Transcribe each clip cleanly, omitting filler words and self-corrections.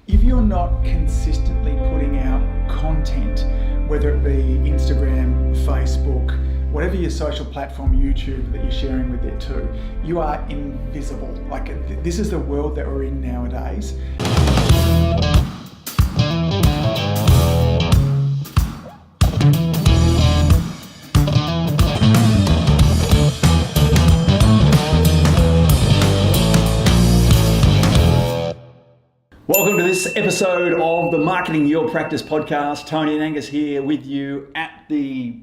if you're not consistently putting out content, whether it be Instagram, Facebook, whatever your social platform, YouTube, that you're sharing with it too, you are invisible. Like, this is the world that we're in nowadays. Welcome to this episode of the Marketing Your Practice podcast. Tony and Angus here with you at the,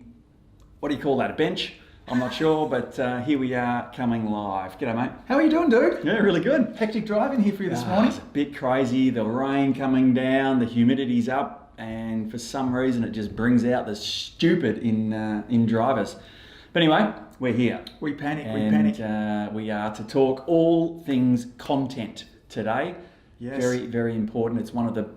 what do you call that, a bench? I'm not sure, but here we are coming live. G'day, mate. How are you doing, dude? Yeah, really good. Hectic driving here for you this morning. It's a bit crazy. The rain coming down, the humidity's up, and for some reason it just brings out the stupid in drivers. But anyway, we're here. We panic. We are to talk all things content today. Yes. Very, very important. It's one of the,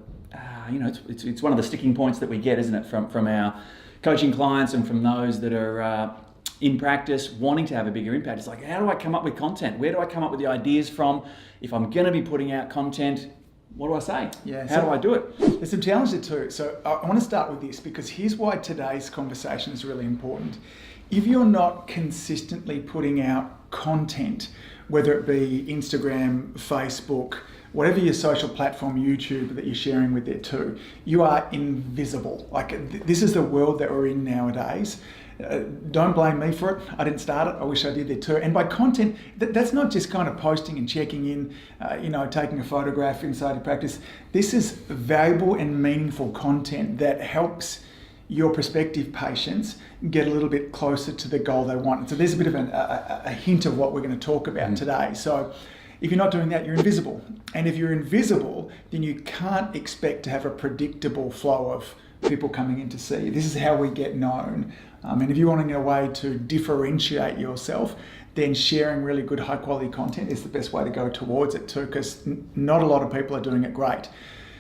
it's one of the sticking points that we get, isn't it, from our coaching clients and from those that are in practice wanting to have a bigger impact. It's like, how do I come up with content? Where do I come up with the ideas from? If I'm going to be putting out content, what do I say? Yeah, how do I do it? There's some challenges too. So I want to start with this because here's why today's conversation is really important. If you're not consistently putting out content, whether it be Instagram, Facebook, whatever your social platform, YouTube, that you're sharing with it too, you are invisible. Like, this is the world that we're in nowadays. Don't blame me for it. I didn't start it. I wish I did there too. And by content, that's not just kind of posting and checking in, taking a photograph inside your practice. This is valuable and meaningful content that helps your prospective patients get a little bit closer to the goal they want. So there's a bit of a hint of what we're going to talk about today. So if you're not doing that, you're invisible. And if you're invisible, then you can't expect to have a predictable flow of people coming in to see you. This is how we get known. And if you're wanting a way to differentiate yourself, then sharing really good high quality content is the best way to go towards it too, because not a lot of people are doing it great.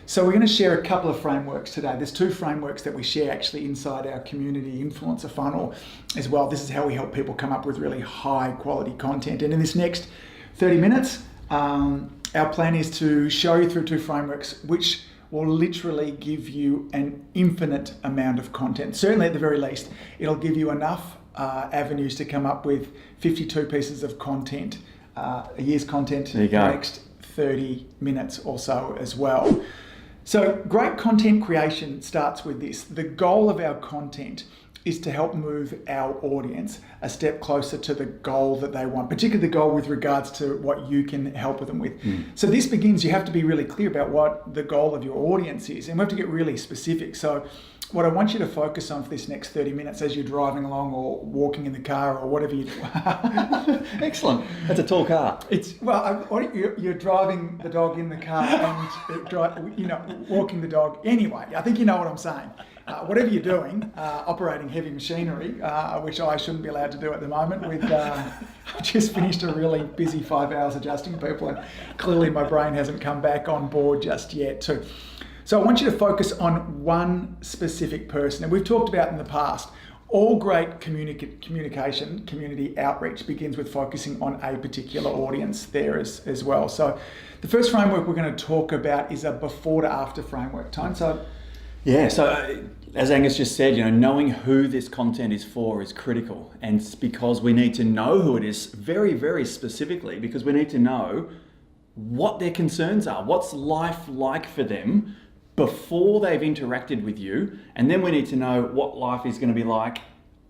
So we're going to share a couple of frameworks today. There's two frameworks that we share actually inside our community influencer funnel as well. This is how we help people come up with really high quality content. And in this next 30 minutes, our plan is to show you through two frameworks which will literally give you an infinite amount of content. Certainly at the very least, it'll give you enough avenues to come up with 52 pieces of content, a year's content in the next 30 minutes or so as well. So great content creation starts with this. The goal of our content is to help move our audience a step closer to the goal that they want, particularly the goal with regards to what you can help them with. So this begins, you have to be really clear about what the goal of your audience is, and we have to get really specific. So what I want you to focus on for this next 30 minutes as you're driving along or walking in the car or whatever you do. Excellent. That's a tall car. You're driving the dog in the car and walking the dog anyway. I think you know what I'm saying. Whatever you're doing, operating heavy machinery, which I shouldn't be allowed to do at the moment. I've just finished a really busy 5 hours adjusting people, and clearly my brain hasn't come back on board just yet too. So I want you to focus on one specific person. And we've talked about in the past, all great communication, community outreach begins with focusing on a particular audience there as well. So the first framework we're going to talk about is a before to after framework. Tone, so as Angus just said, knowing who this content is for is critical. And it's because we need to know who it is very, very specifically, because we need to know what their concerns are. What's life like for them before they've interacted with you? And then we need to know what life is going to be like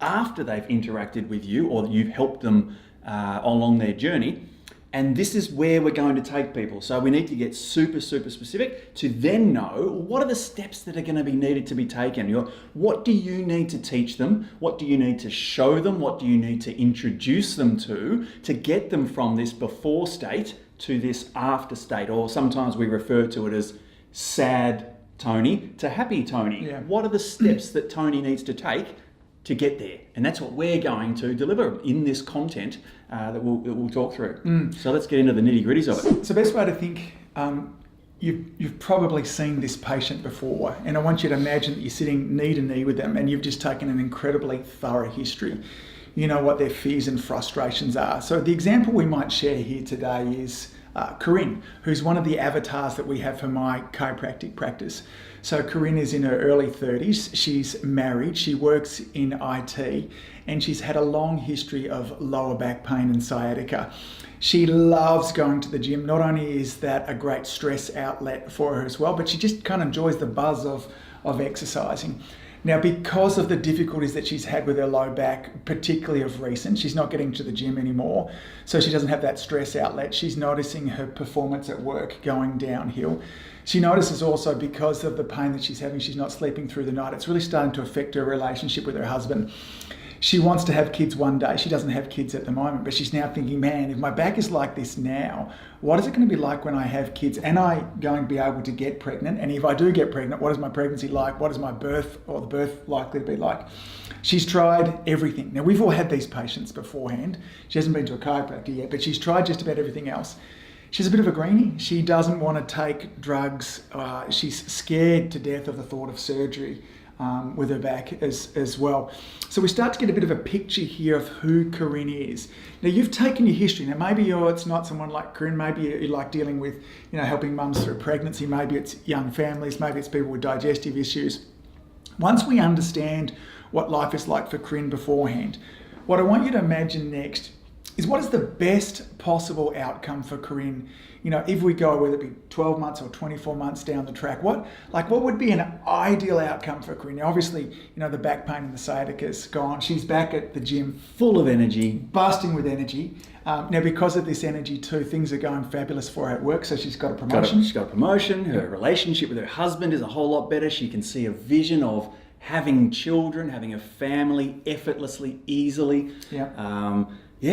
after they've interacted with you or you've helped them along their journey. And this is where we're going to take people. So we need to get super, super specific to then know what are the steps that are going to be needed to be taken. What do you need to teach them? What do you need to show them? What do you need to introduce them to get them from this before state to this after state? Or sometimes we refer to it as sad Tony to happy Tony. Yeah. What are the steps that Tony needs to take to get there? And that's what we're going to deliver in this content that we'll talk through. So let's get into the nitty gritties of it. So best way to think, you've probably seen this patient before, and I want you to imagine that you're sitting knee to knee with them and you've just taken an incredibly thorough history. You know what their fears and frustrations are. So the example we might share here today is Corinne, who's one of the avatars that we have for my chiropractic practice. So Corinne is in her early 30s. She's married. She works in IT, and she's had a long history of lower back pain and sciatica. She loves going to the gym. Not only is that a great stress outlet for her as well, but she just kind of enjoys the buzz of exercising. Now, because of the difficulties that she's had with her low back, particularly of recent, she's not getting to the gym anymore, so she doesn't have that stress outlet. She's noticing her performance at work going downhill. She notices also, because of the pain that she's having, she's not sleeping through the night. It's really starting to affect her relationship with her husband. She wants to have kids one day. She doesn't have kids at the moment, but she's now thinking, man, if my back is like this now, what is it going to be like when I have kids? Am I going to be able to get pregnant? And if I do get pregnant, what is my pregnancy like? What is my birth or the birth likely to be like? She's tried everything. Now, we've all had these patients beforehand. She hasn't been to a chiropractor yet, but she's tried just about everything else. She's a bit of a greenie. She doesn't want to take drugs. She's scared to death of the thought of surgery with her back as well. So we start to get a bit of a picture here of who Corinne is. Now, you've taken your history. Now, maybe it's not someone like Corinne. Maybe you like dealing with, helping mums through pregnancy. Maybe it's young families. Maybe it's people with digestive issues. Once we understand what life is like for Corinne beforehand, what I want you to imagine next is, what is the best possible outcome for Corinne? If we go, whether it be 12 months or 24 months down the track, what would be an ideal outcome for Corinne? Now, obviously, the back pain and the sciatica is gone. She's back at the gym, full of energy, bursting with energy. Now, because of this energy too, things are going fabulous for her at work. So she's got a promotion. She's got a promotion. Her relationship with her husband is a whole lot better. She can see a vision of having children, having a family effortlessly, easily. Yeah.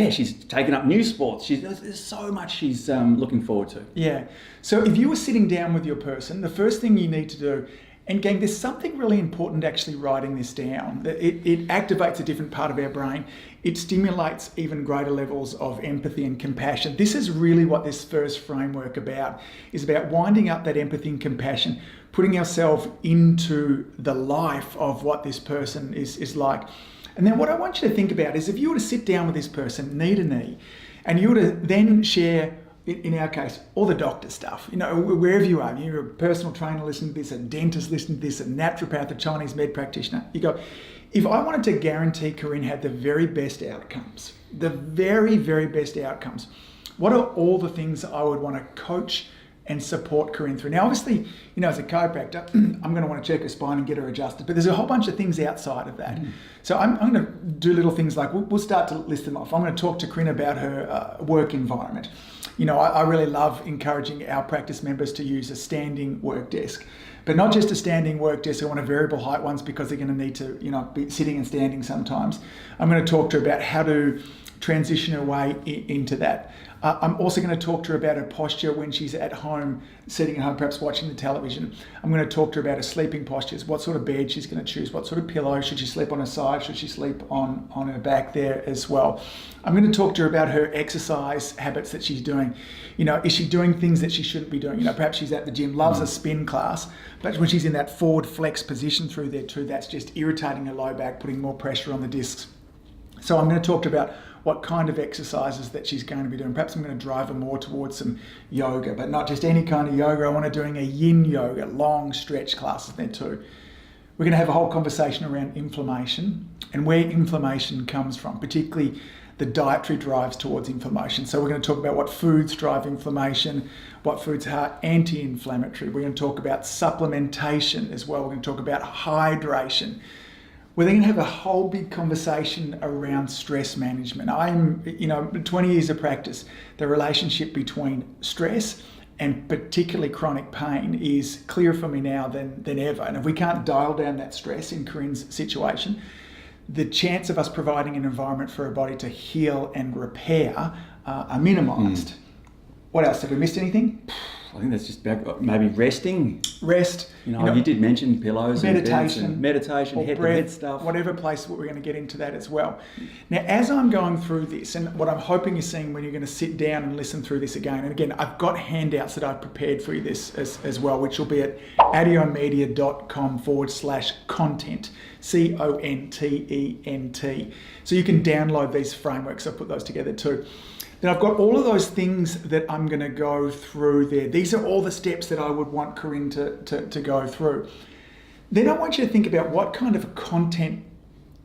She's taken up new sports. There's so much she's looking forward to. Yeah. So if you were sitting down with your person, the first thing you need to do, and gang, there's something really important actually writing this down. It activates a different part of our brain. It stimulates even greater levels of empathy and compassion. This is really what this first framework is about winding up that empathy and compassion, putting ourselves into the life of what this person is like. And then what I want you to think about is, if you were to sit down with this person knee to knee, and you were to then share, in our case, all the doctor stuff, wherever you are, you're a personal trainer listening to this, a dentist listening to this, a naturopath, a Chinese med practitioner, you go, if I wanted to guarantee Corinne had the very best outcomes, the very, very best outcomes, what are all the things I would want to coach and support Corinne through? Now, obviously, as a chiropractor, I'm going to want to check her spine and get her adjusted, but there's a whole bunch of things outside of that. So I'm going to do little things like, we'll start to list them off. I'm going to talk to Corinne about her work environment. I really love encouraging our practice members to use a standing work desk, but not just a standing work desk. I want a variable height ones, because they're going to need to, be sitting and standing sometimes. I'm going to talk to her about how to transition her way into that. I'm also going to talk to her about her posture when she's at home, sitting at home, perhaps watching the television. I'm going to talk to her about her sleeping postures, what sort of bed she's going to choose, what sort of pillow, should she sleep on her side, should she sleep on her back there as well. I'm going to talk to her about her exercise habits that she's doing. Is she doing things that she shouldn't be doing? Perhaps she's at the gym, loves a spin class, but when she's in that forward flex position through there too, that's just irritating her low back, putting more pressure on the discs. So I'm going to talk to her about what kind of exercises that she's going to be doing. Perhaps I'm going to drive her more towards some yoga, but not just any kind of yoga. I want her doing a yin yoga, long stretch classes there too. We're going to have a whole conversation around inflammation and where inflammation comes from, particularly the dietary drives towards inflammation. So we're going to talk about what foods drive inflammation, what foods are anti-inflammatory. We're going to talk about supplementation as well. We're going to talk about hydration. We're then going to have a whole big conversation around stress management. 20 years of practice, the relationship between stress and particularly chronic pain is clearer for me now than ever. And if we can't dial down that stress in Corinne's situation, the chance of us providing an environment for her body to heal and repair are minimised. What else? Have we missed anything? I think that's just about maybe resting. Rest. You did mention pillows, meditation, and meditation, head to head stuff. Whatever place, we're going to get into that as well. Now, as I'm going through this, and what I'm hoping you're seeing when you're going to sit down and listen through this again, and again, I've got handouts that I've prepared for you this as well, which will be at adiomedia.com/content, CONTENT. So you can download these frameworks. I've put those together too. then I've got all of those things that I'm going to go through there. These are all the steps that I would want Corinne to go through. Then I want you to think about what kind of content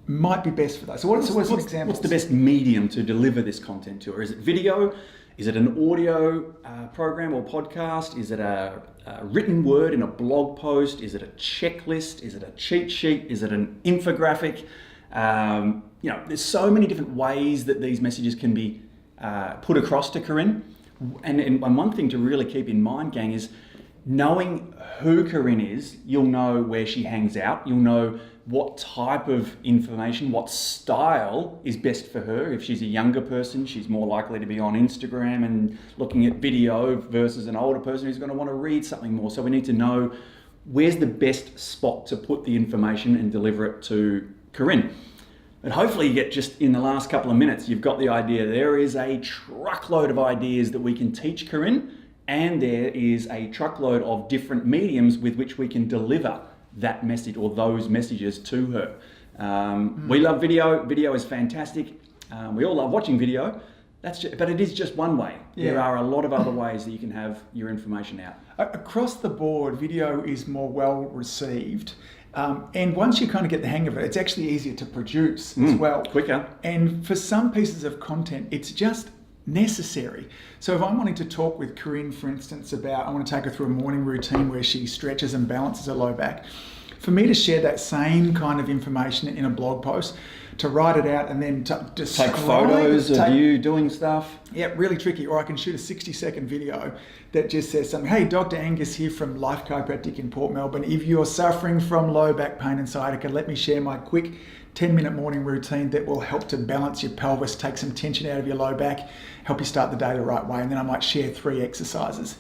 might be best for those. So what's some examples? What's the best medium to deliver this content to her? Is it video? Is it an audio program or podcast? Is it a written word in a blog post? Is it a checklist? Is it a cheat sheet? Is it an infographic? There's so many different ways that these messages can be put across to Corinne. And one thing to really keep in mind, gang, is knowing who Corinne is. You'll know where she hangs out. You'll know what type of information, what style is best for her. If she's a younger person, she's more likely to be on Instagram and looking at video versus an older person who's going to want to read something more. So we need to know where's the best spot to put the information and deliver it to Corinne. But hopefully you get just in the last couple of minutes, you've got the idea. There is a truckload of ideas that we can teach Corinne, and there is a truckload of different mediums with which we can deliver that message or those messages to her. We love video. Video is fantastic. We all love watching video. But it is just one way. Yeah. There are a lot of other ways that you can have your information out. Across the board, video is more well received. And once you kind of get the hang of it, it's actually easier to produce as well. Quicker. And for some pieces of content, it's just necessary. So if I'm wanting to talk with Corinne, for instance, about, I want to take her through a morning routine where she stretches and balances her low back, for me to share that same kind of information in a blog post, to write it out and then to take photos of you doing stuff. Yeah, really tricky. Or I can shoot a 60-second video that just says something. Hey, Dr. Angus here from Life Chiropractic in Port Melbourne. If you're suffering from low back pain and sciatica, let me share my quick 10-minute morning routine that will help to balance your pelvis, take some tension out of your low back, help you start the day the right way. And then I might share 3 exercises.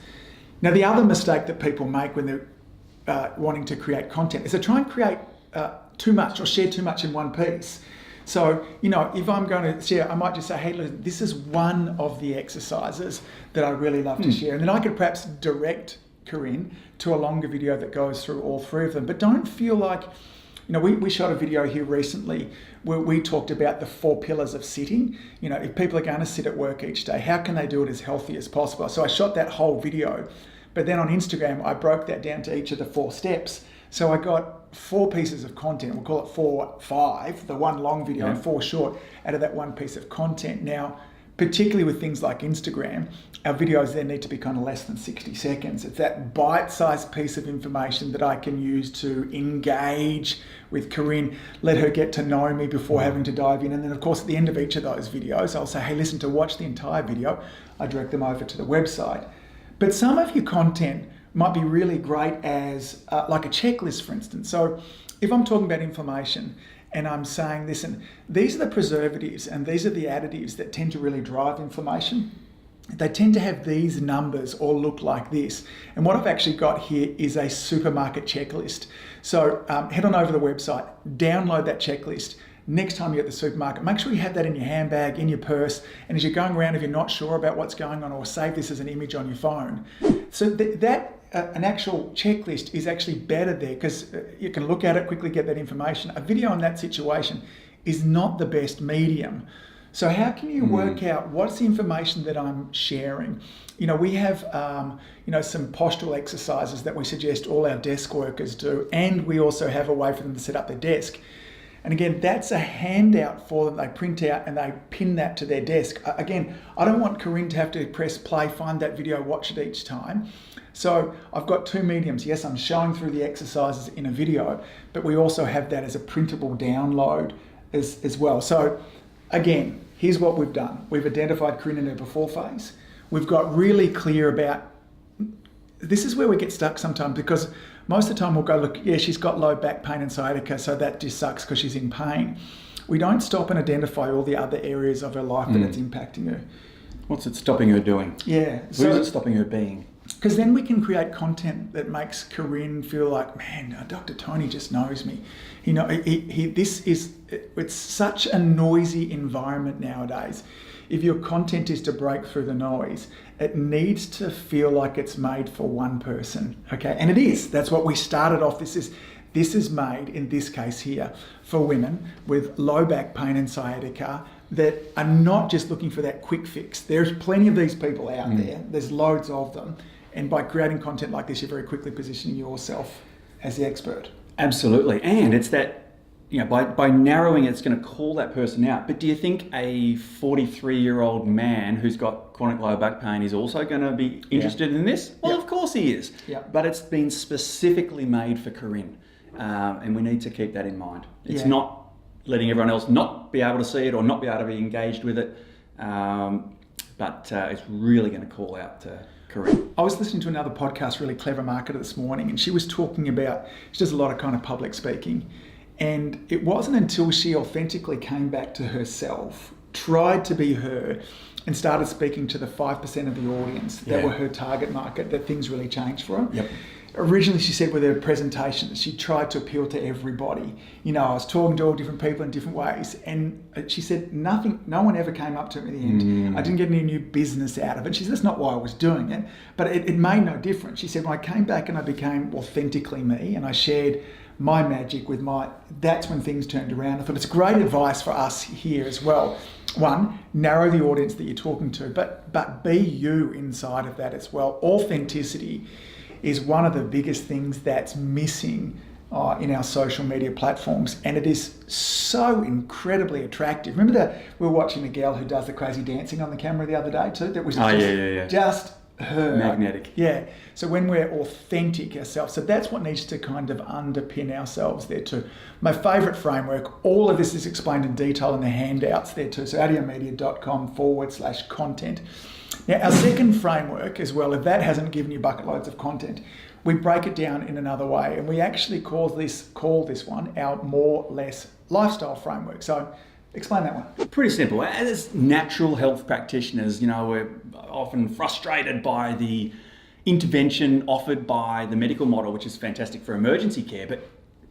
Now, the other mistake that people make when they're wanting to create content is they try and create too much or share too much in one piece. So, if I'm going to share, I might just say, hey, listen, this is one of the exercises that I really love to share. And then I could perhaps direct Corinne to a longer video that goes through all 3 of them. But don't feel like, we shot a video here recently where we talked about the 4 pillars of sitting. If people are going to sit at work each day, how can they do it as healthy as possible? So I shot that whole video. But then on Instagram, I broke that down to each of the 4 steps. So I got 4 pieces of content. We'll call it 5, the one long video and 4 short out of that one piece of content. Now, particularly with things like Instagram, our videos then need to be kind of less than 60 seconds. It's that bite-sized piece of information that I can use to engage with Corinne, let her get to know me before having to dive in. And then, of course, at the end of each of those videos, I'll say, hey, listen, to watch the entire video, I direct them over to the website. But some of your content might be really great as like a checklist, for instance. So if I'm talking about inflammation and I'm saying, listen, these are the preservatives and these are the additives that tend to really drive inflammation. They tend to have these numbers or look like this. And what I've actually got here is a supermarket checklist. So head on over to the website, download that checklist. Next time you're at the supermarket, make sure you have that in your handbag, in your purse, and as you're going around, if you're not sure about what's going on, or save this as an image on your phone. So an actual checklist is actually better there because you can look at it, quickly get that information. A video in that situation is not the best medium. So how can you work out what's the information that I'm sharing? We have some postural exercises that we suggest all our desk workers do, and we also have a way for them to set up their desk. And again, that's a handout for them. They print out and they pin that to their desk. Again, I don't want Corinne to have to press play, find that video, watch it each time. So I've got 2 mediums. Yes, I'm showing through the exercises in a video, but we also have that as a printable download as well. So again, here's what we've done. We've identified Corinne in her before phase. We've got really clear about, this is where we get stuck sometimes because most of the time we'll go, look, yeah, she's got low back pain and sciatica, so that just sucks because she's in pain. We don't stop and identify all the other areas of her life that it's impacting her. What's it stopping her doing? Yeah. Who's it stopping her being? Because then we can create content that makes Corinne feel like, man, Dr. Tony just knows me. It's such a noisy environment nowadays. If your content is to break through the noise, it needs to feel like it's made for one person, okay? And it is. That's what we started off. This is made, in this case here, for women with low back pain and sciatica, that are not just looking for that quick fix. There's plenty of these people out there. There's loads of them. And by creating content like this, you're very quickly positioning yourself as the expert. Absolutely. And it's that, by narrowing it, it's going to call that person out. But do you think a 43-year-old man who's got chronic lower back pain is also going to be interested in this? Well, of course he is. But it's been specifically made for Corinne. And we need to keep that in mind. It's not letting everyone else not be able to see it or not be able to be engaged with it. But it's really going to call out to Corinne. I was listening to another podcast, Really Clever Marketer, this morning, and she was talking about, she does a lot of kind of public speaking. And it wasn't until she authentically came back to herself, tried to be her, and started speaking to the 5% of the audience that were her target market, that things really changed for her. Originally, she said with her presentations, she tried to appeal to everybody. I was talking to all different people in different ways. And she said no one ever came up to me in the end. I didn't get any new business out of it. She said, that's not why I was doing it. But it made no difference. She said, when I came back and I became authentically me and I shared my magic with that's when things turned around. I thought it's great advice for us here as well. One, narrow the audience that you're talking to, but be you inside of that as well. Authenticity is one of the biggest things that's missing in our social media platforms, and it is so incredibly attractive. Remember that we were watching the girl who does the crazy dancing on the camera the other day too? That was just her. Magnetic. Yeah. So when we're authentic ourselves, so that's what needs to kind of underpin ourselves there too. My favourite framework, all of this is explained in detail in the handouts there too. So adiomedia.com/content. Now, our second framework as well, if that hasn't given you bucket loads of content, we break it down in another way, and we actually call this one our more less lifestyle framework. So explain that one. Pretty simple. As natural health practitioners, we're often frustrated by the intervention offered by the medical model, which is fantastic for emergency care, but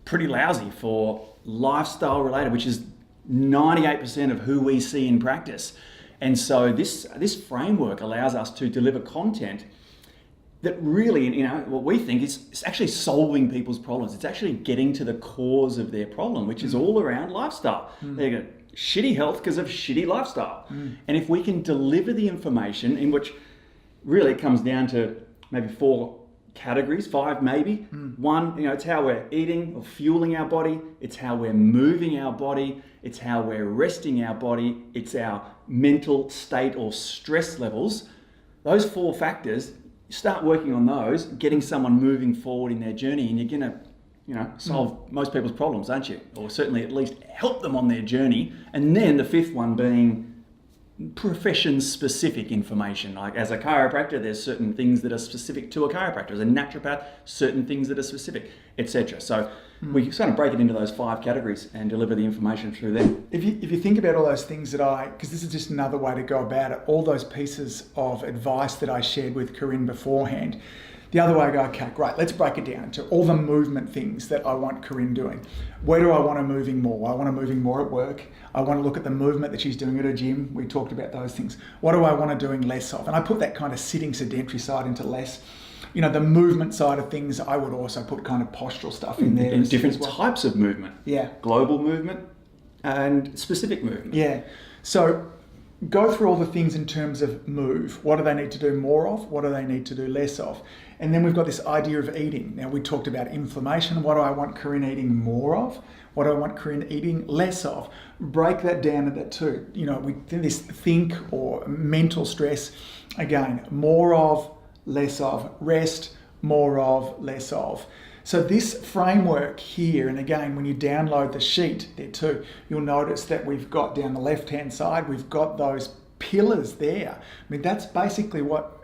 pretty lousy for lifestyle related, which is 98% of who we see in practice. And so this framework allows us to deliver content that really, what we think is actually solving people's problems. It's actually getting to the cause of their problem, which is all around lifestyle. They got shitty health because of shitty lifestyle. And if we can deliver the information in which really it comes down to maybe 4 categories, 5 maybe. One, it's how we're eating or fueling our body. It's how we're moving our body. It's how we're resting our body. It's our mental state or stress levels. Those 4 factors, you start working on those, getting someone moving forward in their journey, and you're going to, solve most people's problems, aren't you? Or certainly at least help them on their journey. And then the 5th one being profession-specific information. Like as a chiropractor, there's certain things that are specific to a chiropractor. As a naturopath, certain things that are specific, etc. So we sort of break it into those 5 categories and deliver the information through them. If you think about all those things because this is just another way to go about it, all those pieces of advice that I shared with Corinne beforehand, the other way I go, okay, great, let's break it down to all the movement things that I want Corinne doing. Where do I want her moving more? Well, I want her moving more at work. I want to look at the movement that she's doing at her gym. We talked about those things. What do I want her doing less of? And I put that kind of sitting sedentary side into less. The movement side of things, I would also put kind of postural stuff in there. And different types of movement. Yeah. Global movement and specific movement. Yeah. So go through all the things in terms of move. What do they need to do more of? What do they need to do less of? And then we've got this idea of eating. Now, we talked about inflammation. What do I want Corinne eating more of? What do I want Corinne eating less of? Break that down into that too. We do this think or mental stress. Again, more of, less of. Rest, more of, less of. So this framework here, and again, when you download the sheet there too, you'll notice that we've got down the left-hand side, we've got those pillars there. I mean, that's basically what,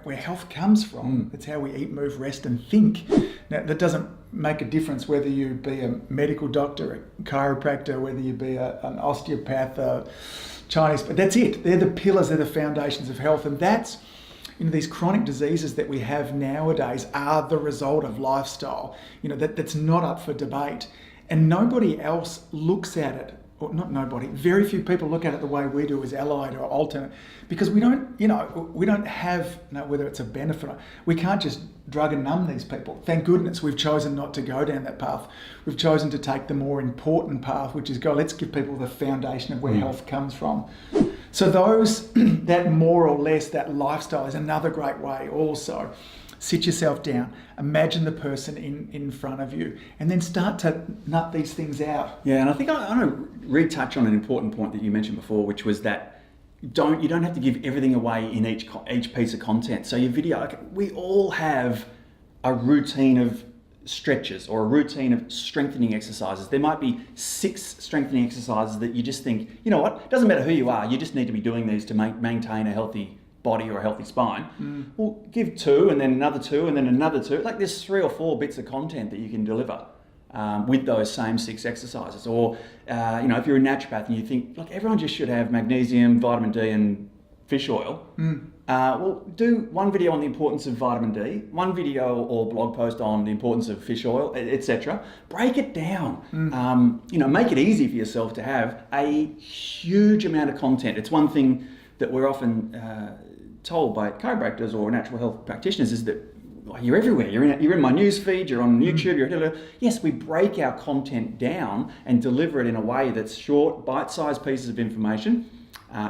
where health comes from. It's how we eat, move, rest, and think. Now, that doesn't make a difference whether you be a medical doctor, a chiropractor, whether you be an osteopath, a Chinese, but that's it. They're the pillars, they're the foundations of health, and that's, these chronic diseases that we have nowadays are the result of lifestyle. That's not up for debate. And nobody else looks at it or not nobody, very few people look at it the way we do as allied or alternate, because we don't have, whether it's a benefit, we can't just drug and numb these people. Thank goodness we've chosen not to go down that path. We've chosen to take the more important path, which is let's give people the foundation of where health comes from. So that more or less, that lifestyle is another great way also. Sit yourself down, imagine the person in front of you, and then start to nut these things out. Yeah, and I think I want to retouch on an important point that you mentioned before, which was that you don't have to give everything away in each piece of content. So your video, we all have a routine of stretches or a routine of strengthening exercises. There might be 6 strengthening exercises that you just think, you know what, it doesn't matter who you are, you just need to be doing these to maintain a healthy body or a healthy spine. Well, give 2 and then another 2 and then another 2. Like there's 3 or 4 bits of content that you can deliver with those same 6 exercises. Or, if you're a naturopath and you think, look, everyone just should have magnesium, vitamin D and fish oil. Well, do one video on the importance of vitamin D, one video or blog post on the importance of fish oil, etc. Break it down. Make it easy for yourself to have a huge amount of content. It's one thing that we're often told by chiropractors or natural health practitioners is that you're everywhere. You're in my news feed. You're on YouTube. Yes, we break our content down and deliver it in a way that's short, bite-sized pieces of information,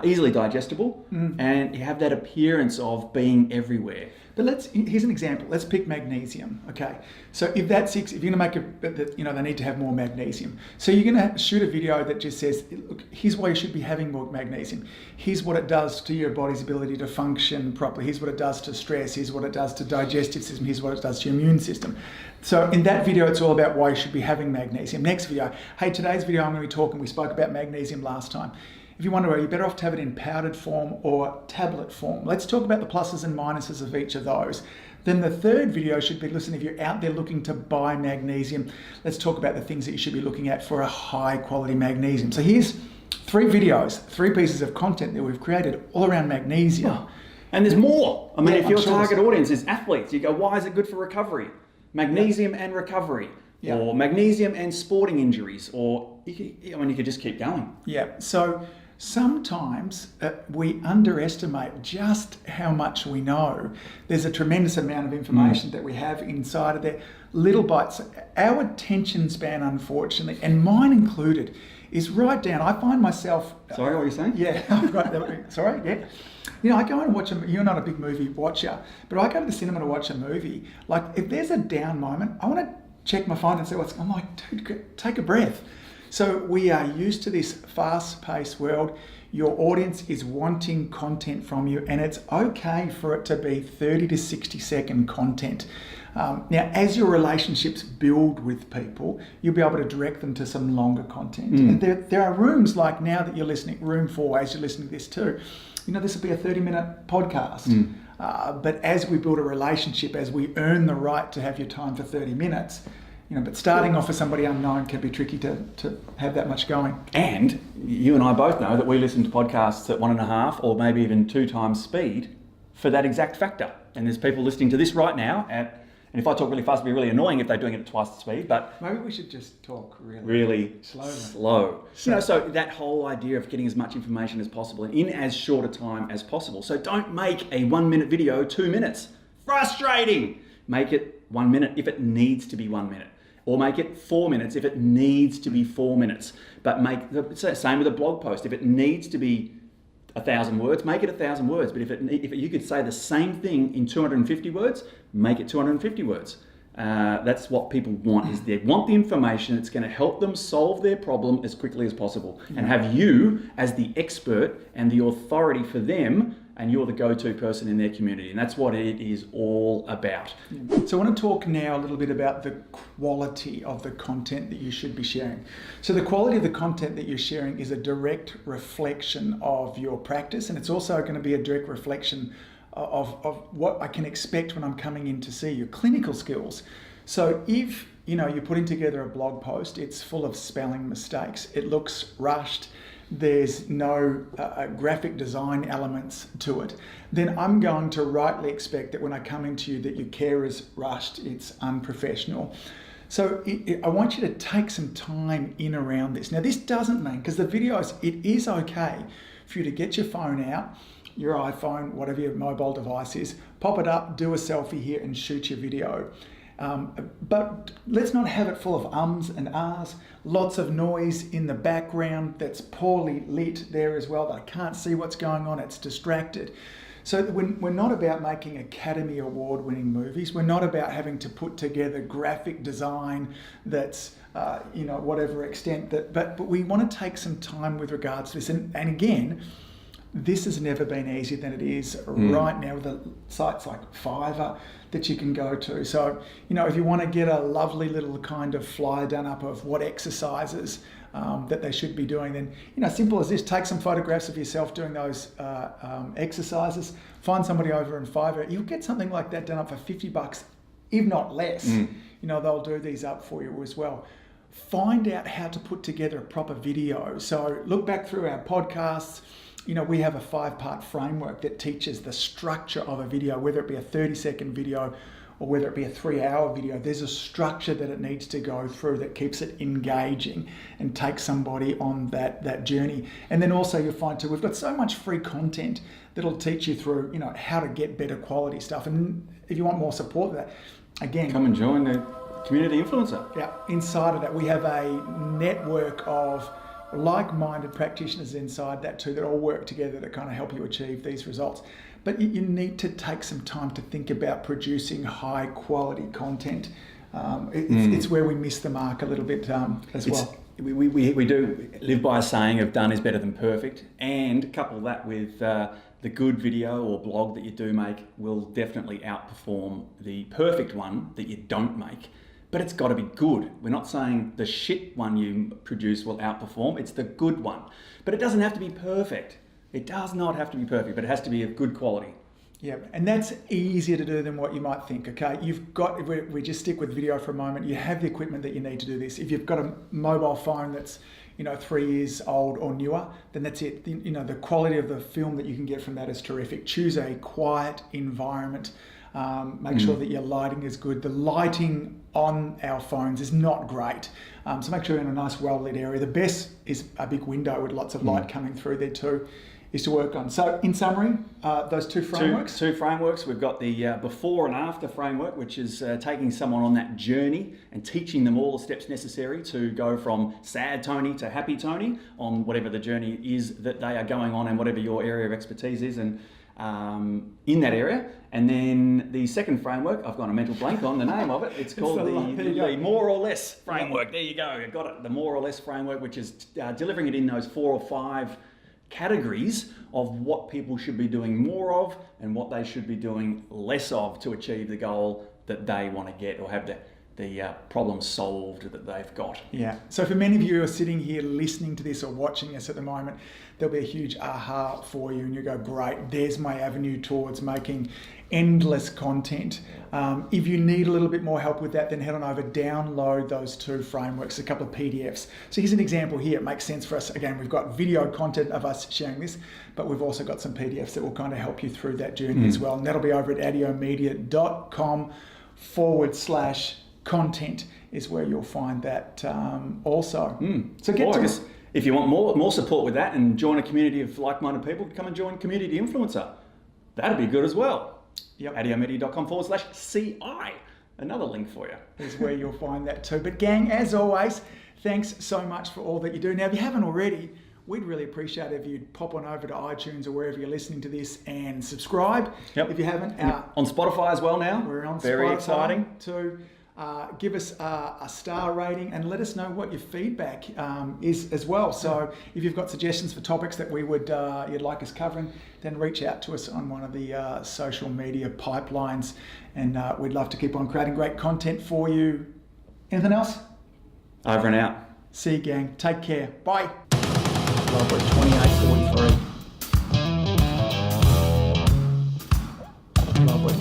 easily digestible, and you have that appearance of being everywhere. But here's an example. Let's pick magnesium. Okay, so if you're going to make they need to have more magnesium. So you're going to shoot a video that just says, look, here's why you should be having more magnesium. Here's what it does to your body's ability to function properly. Here's what it does to stress. Here's what it does to digestive system. Here's what it does to your immune system. So in that video, it's all about why you should be having magnesium. Next video, hey, today's video I'm going to be talking. We spoke about magnesium last time. If you wonder, are you better off to have it in powdered form or tablet form? Let's talk about the pluses and minuses of each of those. Then the third video should be, listen, if you're out there looking to buy magnesium, let's talk about the things that you should be looking at for a high quality magnesium. So here's 3 videos, 3 pieces of content that we've created all around magnesium. Oh, and there's more. I mean, if your target audience is athletes, you go, why is it good for recovery? Magnesium and recovery. Yeah. Or magnesium and sporting injuries. Or you could just keep going. Yeah. So sometimes we underestimate just how much we know. There's a tremendous amount of information that we have inside of there. Little bites. Our attention span, unfortunately, and mine included, is right down. I find myself... Sorry, what were you saying? Yeah, right. Sorry, yeah. I go and watch you're not a big movie watcher, but I go to the cinema to watch a movie. Like, if there's a down moment, I want to check my phone and see I'm like, dude, take a breath. So we are used to this fast-paced world. Your audience is wanting content from you, and it's okay for it to be 30 to 60-second content. Now, as your relationships build with people, you'll be able to direct them to some longer content. And there are rooms like now that you're listening, room 4, as you're listening to this too. This will be a 30-minute podcast. But as we build a relationship, as we earn the right to have your time for 30 minutes, but starting off with somebody unknown can be tricky to have that much going. And you and I both know that we listen to podcasts at 1.5 or maybe even 2 times speed for that exact factor. And there's people listening to this right now and if I talk really fast, it'd be really annoying if they're doing it at twice the speed, but... Maybe we should just talk really slow. So that whole idea of getting as much information as possible in as short a time as possible. So don't make a 1-minute video 2 minutes. Frustrating! Make it 1 minute if it needs to be 1 minute. Or make it 4 minutes if it needs to be 4 minutes. But it's the same with a blog post. If it needs to be 1,000 words, make it 1,000 words. But if you could say the same thing in 250 words, make it 250 words. That's what people want, is they want the information that's going to help them solve their problem as quickly as possible. And have you as the expert and the authority for them, and you're the go-to person in their community. And that's what it is all about. So I want to talk now a little bit about the quality of the content that you should be sharing. So the quality of the content that you're sharing is a direct reflection of your practice, and it's also going to be a direct reflection of what I can expect when I'm coming in to see your clinical skills. So if you're putting together a blog post, it's full of spelling mistakes, it looks rushed, there's no graphic design elements to it, then I'm going to rightly expect that when I come into you that your care is rushed, it's unprofessional. So I want you to take some time in around this. Now, this doesn't mean, because the videos, it is okay for you to get your phone out, your iPhone, whatever your mobile device is, pop it up, do a selfie here and shoot your video. But let's not have it full of ums and ahs, lots of noise in the background that's poorly lit there as well, that I can't see what's going on, it's distracted. So we're not about making Academy Award winning movies. We're not about having to put together graphic design that's, whatever extent that, but we want to take some time with regards to this. And again, this has never been easier than it is right now with the sites like Fiverr that you can go to. So, if you want to get a lovely little kind of flyer done up of what exercises that they should be doing, then, simple as this, take some photographs of yourself doing those exercises, find somebody over in Fiverr, you'll get something like that done up for $50, if not less. They'll do these up for you as well. Find out how to put together a proper video. So look back through our podcasts. We have a 5-part framework that teaches the structure of a video, whether it be a 30-second video or whether it be a 3-hour video. There's a structure that it needs to go through that keeps it engaging and takes somebody on that journey. And then also you'll find too, we've got so much free content that'll teach you through, how to get better quality stuff. And if you want more support with that, again, come and join the community influencer. Yeah, inside of that, we have a network of like-minded practitioners inside that too that all work together to kind of help you achieve these results. But you need to take some time to think about producing high-quality content. It's where we miss the mark a little bit as well. We do live by a saying of done is better than perfect, and couple that with the good video or blog that you do make will definitely outperform the perfect one that you don't make. But it's got to be good. We're not saying the shit one you produce will outperform, it's the good one. But it doesn't have to be perfect. It does not have to be perfect, but it has to be of good quality. Yeah, and that's easier to do than what you might think, okay? You've got, if we just stick with video for a moment, you have the equipment that you need to do this. If you've got a mobile phone that's 3 years old or newer, then that's it. The quality of the film that you can get from that is terrific. Choose a quiet environment. Make sure that your lighting is good. The lighting on our phones is not great. So make sure you're in a nice, well-lit area. The best is a big window with lots of light coming through there too, is to work on. So in summary, those two frameworks. Two frameworks. We've got the before and after framework, which is taking someone on that journey and teaching them all the steps necessary to go from sad Tony to happy Tony on whatever the journey is that they are going on and whatever your area of expertise is. And in that area. And then the second framework, I've got a mental blank on the name of it. It's called the more or less framework. There you go. I got it. The more or less framework, which is delivering it in those 4 or 5 categories of what people should be doing more of and what they should be doing less of to achieve the goal that they want to get or have the problem solved that they've got. Yeah. So for many of you who are sitting here listening to this or watching us at the moment, there'll be a huge aha for you and you go, great, there's my avenue towards making endless content. If you need a little bit more help with that, then head on over, download those 2 frameworks, a couple of PDFs. So here's an example here. It makes sense for us. Again, we've got video content of us sharing this, but we've also got some PDFs that will kind of help you through that journey as well. And that'll be over at adiomedia.com/content is where you'll find that also. So get to it. If you want more support with that and join a community of like-minded people, come and join Community Influencer. That'd be good as well. Yep. ADIOmedia.com/CI. Another link for you. Is where you'll find that too. But gang, as always, thanks so much for all that you do. Now, if you haven't already, we'd really appreciate it if you'd pop on over to iTunes or wherever you're listening to this and subscribe. Yep. If you haven't. On Spotify as well now. We're on Very Spotify exciting. Too. Give us a star rating and let us know what your feedback is as well. So if you've got suggestions for topics that we would you'd like us covering, then reach out to us on one of the social media pipelines, and we'd love to keep on creating great content for you. Anything else? Over and out. See you, gang. Take care. Bye. Lovely. 28:43. Lovely.